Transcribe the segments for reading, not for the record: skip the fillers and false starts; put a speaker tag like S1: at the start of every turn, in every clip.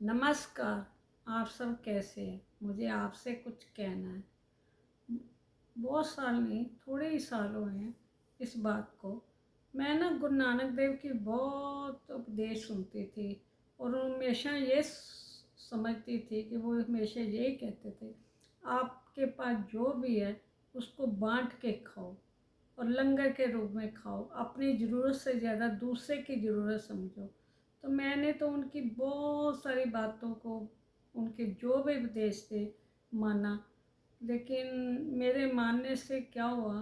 S1: नमस्कार। आप सब कैसे हैं? मुझे आपसे कुछ कहना है। बहुत साल नहीं, थोड़े ही साल हुए हैं इस बात को। मैं ना गुरु नानक देव की बहुत उपदेश सुनती थी और वो हमेशा ये समझती थी कि वो हमेशा यही कहते थे, आपके पास जो भी है उसको बांट के खाओ और लंगर के रूप में खाओ, अपनी ज़रूरत से ज़्यादा दूसरे की ज़रूरत समझो। तो मैंने तो उनकी बहुत सारी बातों को, उनके जो भी उपदेश थे, माना। लेकिन मेरे मानने से क्या हुआ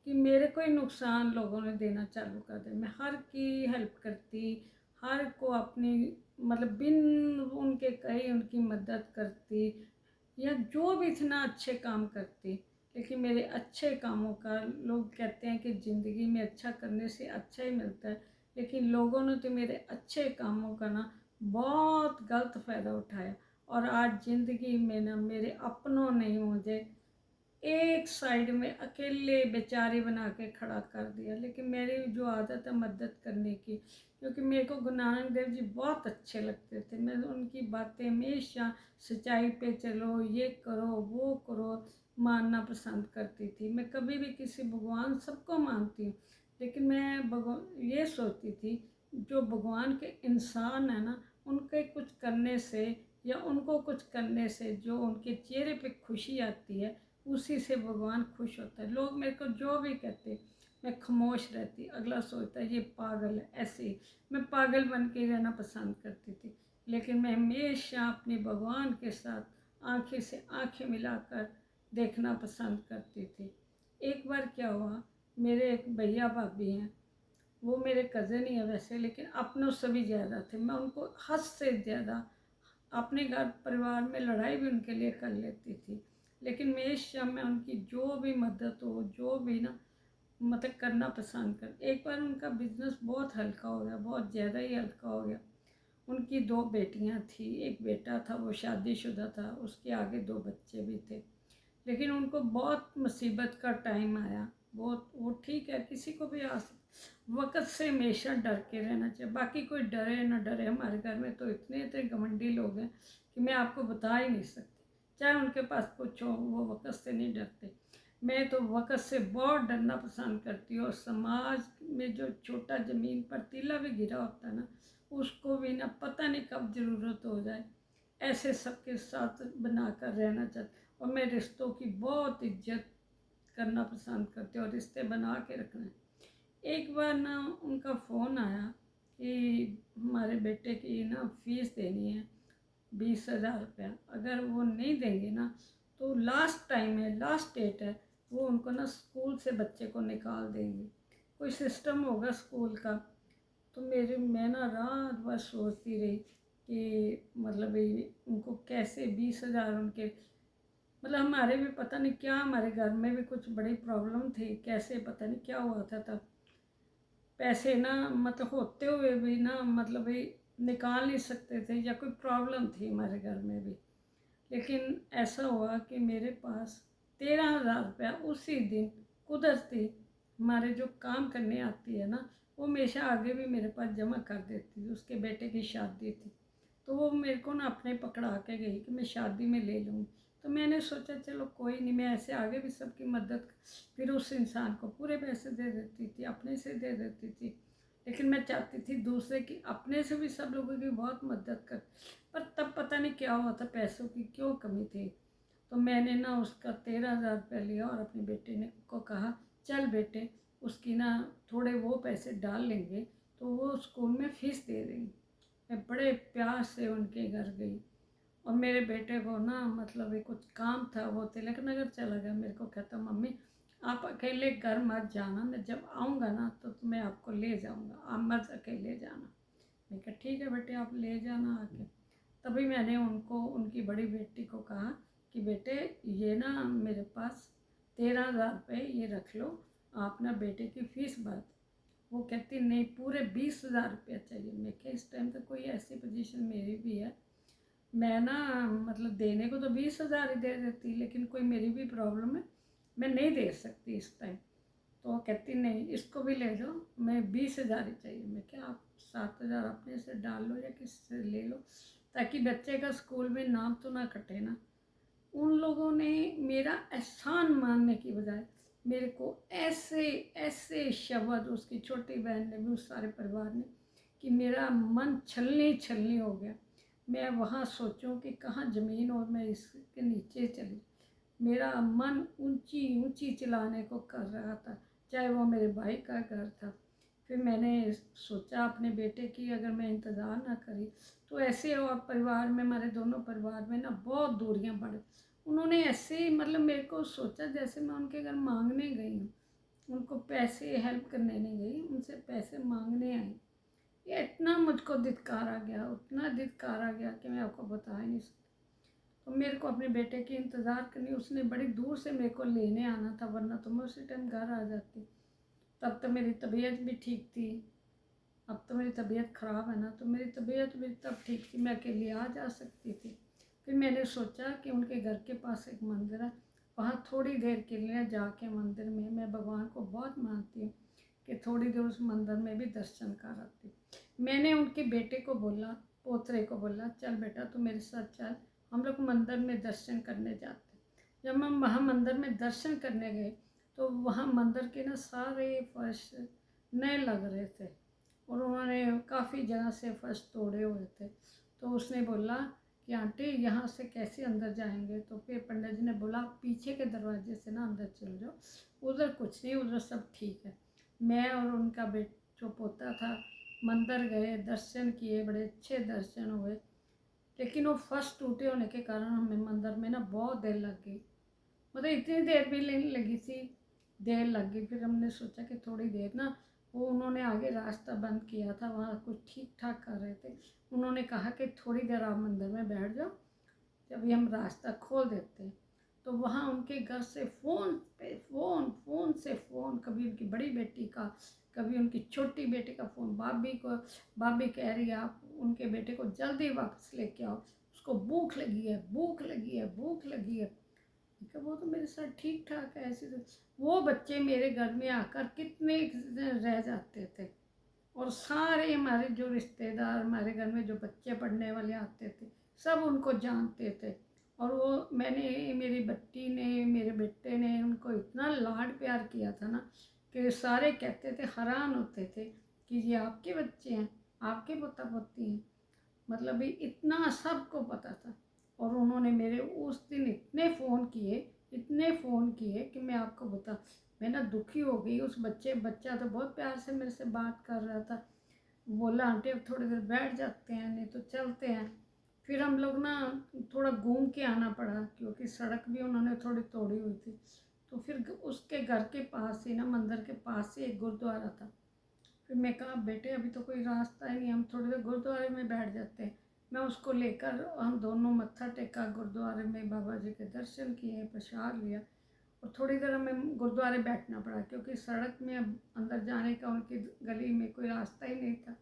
S1: कि मेरे को ही नुकसान लोगों ने देना चालू कर दिया। मैं हर की हेल्प करती, हर को अपनी मतलब बिन उनके कहे उनकी मदद करती, या जो भी इतना अच्छे काम करती। लेकिन मेरे अच्छे कामों का, लोग कहते हैं कि ज़िंदगी में अच्छा करने से अच्छा ही मिलता है, लेकिन लोगों ने तो मेरे अच्छे कामों का ना बहुत गलत फ़ायदा उठाया। और आज ज़िंदगी में ना मेरे अपनों ने ही मुझे एक साइड में अकेले बेचारी बना के खड़ा कर दिया। लेकिन मेरी जो आदत है मदद करने की, क्योंकि मेरे को गुरु नानक देव जी बहुत अच्छे लगते थे। मैं उनकी बातें हमेशा सच्चाई पे चलो, ये करो, वो करो, मानना पसंद करती थी। मैं कभी भी किसी भगवान सबको मानती हूँ, लेकिन मैं भगवान ये सोचती थी जो भगवान के इंसान है ना, उनके कुछ करने से या उनको कुछ करने से जो उनके चेहरे पे खुशी आती है, उसी से भगवान खुश होता है। लोग मेरे को जो भी कहते, मैं खामोश रहती। अगला सोचता है ये पागल है, ऐसे ही मैं पागल बन के रहना पसंद करती थी। लेकिन मैं हमेशा अपने भगवान के साथ आंखें से आंखें मिलाकर देखना पसंद करती थी। एक बार क्या हुआ, मेरे एक भैया भाभी हैं, वो मेरे कज़न ही है वैसे, लेकिन अपनों से भी ज़्यादा थे। मैं उनको हद से ज़्यादा, अपने घर परिवार में लड़ाई भी उनके लिए कर लेती थी। लेकिन हमेशा मैं उनकी जो भी मदद हो, जो भी ना मतलब करना पसंद कर। एक बार उनका बिजनेस बहुत हल्का हो गया, बहुत ज़्यादा ही हल्का हो गया। उनकी दो बेटियां थी, एक बेटा था वो शादीशुदा था, उसके आगे दो बच्चे भी थे। लेकिन उनको बहुत मुसीबत का टाइम आया। बहुत, वो ठीक है, किसी को भी आ वक़्त से हमेशा डर के रहना चाहिए। बाकी कोई डरे ना डरे, हमारे घर में तो इतने इतने घमंडी लोग हैं कि मैं आपको बता ही नहीं सकती। चाहे उनके पास कुछ हो, वो वक़्त से नहीं डरते। मैं तो वक़्त से बहुत डरना पसंद करती हूँ। और समाज में जो छोटा ज़मीन पर तीला भी गिरा होता है ना, उसको भी ना पता नहीं कब ज़रूरत हो जाए, ऐसे सबके साथ बनाकर रहना चाहती। और मैं रिश्तों की बहुत इज्जत करना पसंद करती हूँ और रिश्ते बना के रखना है। एक बार ना उनका फ़ोन आया कि हमारे बेटे की ना फीस देनी है 20,000 रुपया। अगर वो नहीं देंगे ना तो लास्ट टाइम है, लास्ट डेट है, वो उनको ना स्कूल से बच्चे को निकाल देंगे। कोई सिस्टम होगा स्कूल का। तो मैं ना रात भर सोचती रही कि मतलब ये उनको कैसे 20,000 उनके, मतलब हमारे भी पता नहीं क्या, हमारे घर में भी कुछ बड़ी प्रॉब्लम थी, कैसे पता नहीं क्या हुआ था तब। पैसे ना मतलब होते हुए भी ना मतलब भी निकाल नहीं सकते थे, या कोई प्रॉब्लम थी हमारे घर में भी। लेकिन ऐसा हुआ कि मेरे पास 13,000 रुपया उसी दिन कुदरती, हमारे जो काम करने आती है ना, वो हमेशा आगे भी मेरे पास जमा कर देती थी। उसके बेटे की शादी थी, तो वो मेरे को ना अपने पकड़ा के गई कि मैं शादी में ले लूँगी। तो मैंने सोचा चलो कोई नहीं, मैं ऐसे आगे भी सबकी मदद, फिर उस इंसान को पूरे पैसे दे देती थी, अपने से दे देती थी। लेकिन मैं चाहती थी दूसरे की, अपने से भी सब लोगों की बहुत मदद कर। पर तब पता नहीं क्या हुआ था, पैसों की क्यों कमी थी। तो मैंने ना उसका 13,000 रुपया लिया और अपने बेटे ने को कहा चल बेटे, उसकी ना थोड़े वो पैसे डाल लेंगे तो वो स्कूल में फ़ीस दे देंगे। मैं बड़े प्यार से उनके घर गई और मेरे बेटे को ना मतलब ये कुछ काम था, वो तिलक नगर चला गया। मेरे को कहता मम्मी आप अकेले घर मत जाना, मैं जब आऊँगा ना तो मैं आपको ले जाऊँगा, आप मत अकेले जाना। मैं कहा ठीक है बेटे, आप ले जाना आके। तभी मैंने उनको, उनकी बड़ी बेटी को कहा कि बेटे ये ना मेरे पास 13,000 रुपये, ये रख लो, आप ना बेटे की फ़ीस भर दो। वो कहती नहीं पूरे 20,000 रुपया चाहिए। मैं क्या इस टाइम तक कोई ऐसी पोजीशन मेरी भी है, मैं ना मतलब देने को तो 20,000 ही दे देती, लेकिन कोई मेरी भी प्रॉब्लम है, मैं नहीं दे सकती इस टाइम। तो वो कहती नहीं इसको भी ले लो, मैं 20,000 ही चाहिए। मैं क्या आप 7,000 अपने से डाल लो या किसी से ले लो, ताकि बच्चे का स्कूल में नाम तो ना कटे ना। उन लोगों ने मेरा एहसान मानने की बजाय मेरे को ऐसे ऐसे शब्द, उसकी छोटी बहन ने भी, उस सारे परिवार ने, कि मेरा मन छलनी छलनी हो गया। मैं वहाँ सोचूं कि कहाँ ज़मीन और मैं इसके नीचे चली। मेरा मन ऊंची ऊंची चिल्लाने को कर रहा था, चाहे वो मेरे भाई का घर था। फिर मैंने सोचा अपने बेटे की अगर मैं इंतज़ार ना करी तो ऐसे, और परिवार में, हमारे दोनों परिवार में ना बहुत दूरियां बढ़। उन्होंने ऐसे मतलब मेरे को सोचा जैसे मैं उनके घर मांगने गई हूँ, उनको पैसे हेल्प करने नहीं गई, उनसे पैसे मांगने आई। ये इतना मुझको धिक्कार आ गया, उतना धिक्कार आ गया कि मैं आपको बता ही नहीं सकती। तो मेरे को अपने बेटे की इंतज़ार करनी, उसने बड़ी दूर से मेरे को लेने आना था, वरना तो मैं उसी टाइम घर आ जाती। तब तो मेरी तबीयत भी ठीक थी। अब तो मेरी तबीयत ख़राब है ना, तो मेरी तबीयत भी तब ठीक थी, मैं अकेली आ जा सकती थी। फिर मैंने सोचा कि उनके घर के पास एक मंदिर है, वहाँ थोड़ी देर के लिए जाके मंदिर में, मैं भगवान को बहुत मानती हूँ, कि थोड़ी देर उस मंदिर में भी दर्शन कर आती। मैंने उनके बेटे को बोला, पोतरे को बोला, चल बेटा तू मेरे साथ चल, हम लोग मंदिर में दर्शन करने जाते। जब हम वहाँ मंदिर में दर्शन करने गए तो वहाँ मंदिर के ना सारे फर्श नए लग रहे थे, और उन्होंने काफ़ी जगह से फर्श तोड़े हुए थे। तो उसने बोला कि आंटी यहाँ से कैसे अंदर जाएंगे? तो फिर पंडित जी ने बोला पीछे के दरवाजे से ना अंदर चल जाओ, उधर कुछ नहीं, उधर सब ठीक है। मैं और उनका जो पोता था मंदिर गए, दर्शन किए, बड़े अच्छे दर्शन हुए। लेकिन वो फर्श टूटे होने के कारण हमें मंदिर में ना बहुत देर लग गई, मतलब इतनी देर भी नहीं लगी थी, देर लग गई। फिर हमने सोचा कि थोड़ी देर ना, वो उन्होंने आगे रास्ता बंद किया था, वहाँ कुछ ठीक ठाक कर रहे थे। उन्होंने कहा कि थोड़ी देर आप मंदिर में बैठ जाओ, अभी हम रास्ता खोल देते हैं। तो वहाँ उनके घर से फ़ोन पे फ़ोन, फ़ोन से फ़ोन, कभी उनकी बड़ी बेटी का, कभी उनकी छोटी बेटी का फ़ोन। भाभी कह रही है आप उनके बेटे को जल्दी वापस लेके आओ, उसको भूख लगी है, भूख लगी है, भूख लगी है। कि वो तो मेरे साथ ठीक ठाक है, ऐसे तो वो बच्चे मेरे घर में आकर कितने दिन रह जाते थे, और सारे हमारे जो रिश्तेदार, हमारे घर में जो बच्चे पढ़ने वाले आते थे, सब उनको जानते थे। और वो मैंने, मेरी बच्ची ने, मेरे बेटे ने उनको इतना लाड प्यार किया था ना, कि सारे कहते थे, हैरान होते थे कि ये आपके बच्चे हैं, आपके पोता पोती हैं। मतलब भी इतना सबको पता था। और उन्होंने मेरे उस दिन इतने फ़ोन किए, इतने फ़ोन किए कि मैं आपको बता, मैं ना दुखी हो गई। उस बच्चा तो बहुत प्यार से मेरे से बात कर रहा था, बोला आंटी अब थोड़ी देर बैठ जाते हैं, नहीं तो चलते हैं। फिर हम लोग ना थोड़ा घूम के आना पड़ा, क्योंकि सड़क भी उन्होंने थोड़ी तोड़ी हुई थी। तो फिर उसके घर के पास ही ना, मंदिर के पास ही एक गुरुद्वारा था। फिर मैं कहा बेटे अभी तो कोई रास्ता ही नहीं, हम थोड़ी देर गुरुद्वारे में बैठ जाते हैं। मैं उसको लेकर, हम दोनों मत्था टेका गुरुद्वारे में, बाबा जी के दर्शन किए, प्रसाद लिया, और थोड़ी देर हमें गुरुद्वारे बैठना पड़ा, क्योंकि सड़क में अब अंदर जाने का उनकी गली में कोई रास्ता ही नहीं था।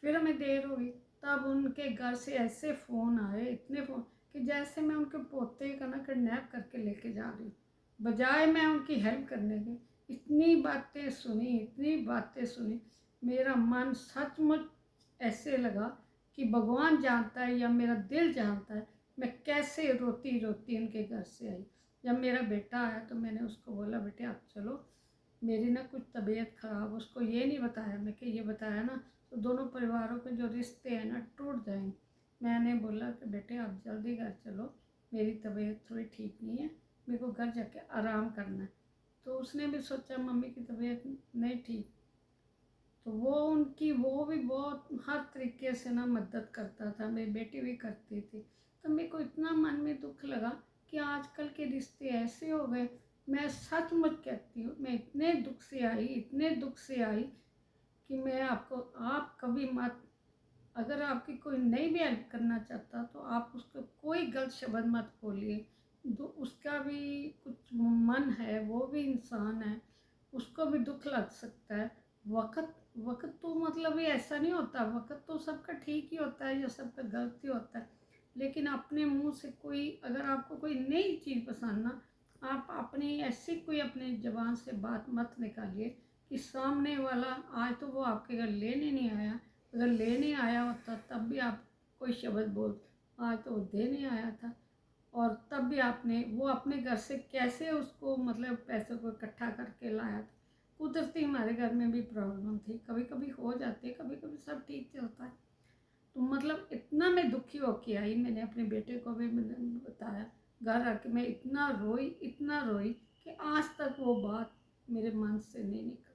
S1: फिर हमें देर हुई, तब उनके घर से ऐसे फ़ोन आए, इतने फ़ोन, कि जैसे मैं उनके पोते का ना किडनैप करके लेके जा रही हूँ, बजाय मैं उनकी हेल्प करने की। इतनी बातें सुनी, इतनी बातें सुनी, मेरा मन सचमुच ऐसे लगा कि भगवान जानता है या मेरा दिल जानता है मैं कैसे रोती रोती उनके घर से आई। जब मेरा बेटा आया तो मैंने उसको बोला बेटे आप चलो, मेरी ना कुछ तबीयत ख़राब, उसको ये नहीं बताया मैं, कि ये बताया ना तो दोनों परिवारों के जो रिश्ते हैं ना टूट जाएंगे। मैंने बोला कि बेटे आप जल्दी घर चलो, मेरी तबीयत थोड़ी ठीक नहीं है, मेरे को घर जाके आराम करना है। तो उसने भी सोचा मम्मी की तबीयत नहीं ठीक, तो वो भी बहुत हर तरीके से ना मदद करता था, मेरी बेटी भी करती थी। तो मेरे को इतना मन में दुख लगा कि आजकल के रिश्ते ऐसे हो गए। मैं सचमुच कहती हूँ, मैं इतने दुख से आई, इतने दुख से आई, कि मैं आपको, आप कभी मत, अगर आपकी कोई नहीं भी हेल्प करना चाहता तो आप उसको कोई गलत शब्द मत बोलिए। उसका भी कुछ मन है, वो भी इंसान है, उसको भी दुख लग सकता है। वक़्त वक़्त तो मतलब ये ऐसा नहीं होता, वक़्त तो सबका ठीक ही होता है या सबका गलत ही होता है। लेकिन अपने मुंह से कोई, अगर आपको कोई नई चीज़ पसंद ना, आप अपनी ऐसी कोई अपनी ज़बान से बात मत निकालिए कि सामने वाला, आज तो वो आपके घर लेने नहीं आया, अगर लेने आया होता तब भी आप कोई शब्द बोल, आज तो दे नहीं आया था। और तब भी आपने वो अपने घर से कैसे उसको मतलब पैसों को इकट्ठा करके लाया था। कुदरती हमारे घर में भी प्रॉब्लम थी, कभी कभी हो जाती है, कभी कभी सब ठीक चलता है। तो मतलब इतना मैं दुखी होके आई, मैंने अपने बेटे को भी मैंने बताया, घर आके मैं इतना रोई कि आज तक वो बात मेरे मन से नहीं निकली।